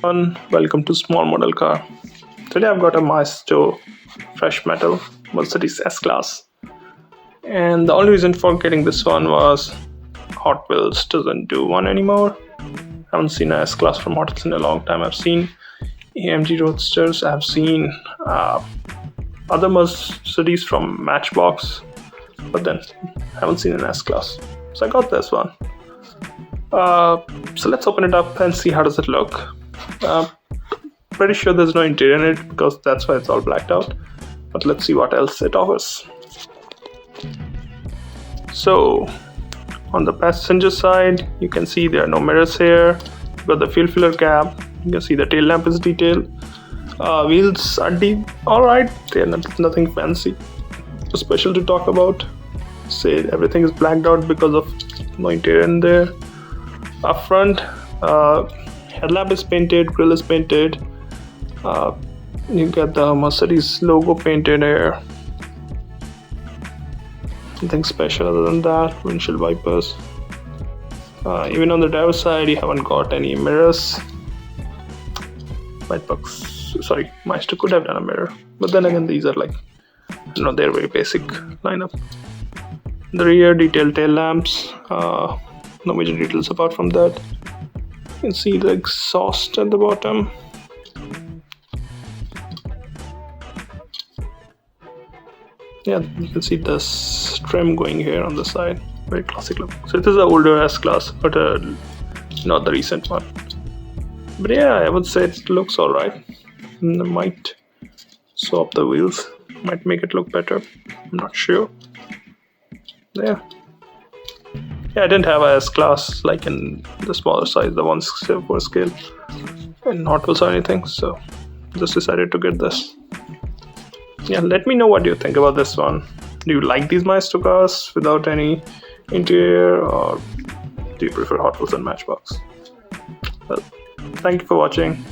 everyone, welcome to Small Model Car. Today I've got a Maisto fresh metal Mercedes S-Class, and the only reason for getting this one was Hot Wheels doesn't do one anymore. I haven't seen a S-Class from Hot Wheels in a long time. I've seen AMG Roadsters, I've seen other Mercedes from Matchbox, but then I haven't seen an S-Class. So I got this one. So let's open it up and see how does it look. Pretty sure there's no interior in it because that's why it's all blacked out, but let's see what else it offers. So on the passenger side, you can see there are no mirrors here. You've got the fuel filler cap. You can see the tail lamp is detailed. Wheels are deep, alright, they're nothing fancy or special to talk about. Say everything is blacked out because of no interior in there. Up front, headlamp is painted, grille is painted. You get the Mercedes logo painted here. Nothing special other than that. Windshield wipers. Even on the driver's side, you haven't got any mirrors. Maisto could have done a mirror, but then again, these are they're very basic lineup. The rear detailed tail lamps. No major details apart from that. You can see the exhaust at the bottom. Yeah, you can see this trim going here on the side. Very classic look. So this is an older S-Class, but not the recent one. But yeah, I would say it looks alright. Might swap the wheels. Might make it look better. I'm not sure. Yeah, I didn't have a S-Class like in the smaller size, the 1/4 scale, and Hot Wheels or anything, so just decided to get this. Yeah, let me know what you think about this one. Do you like these Maisto cars without any interior, or do you prefer Hot Wheels and Matchbox? Well, thank you for watching.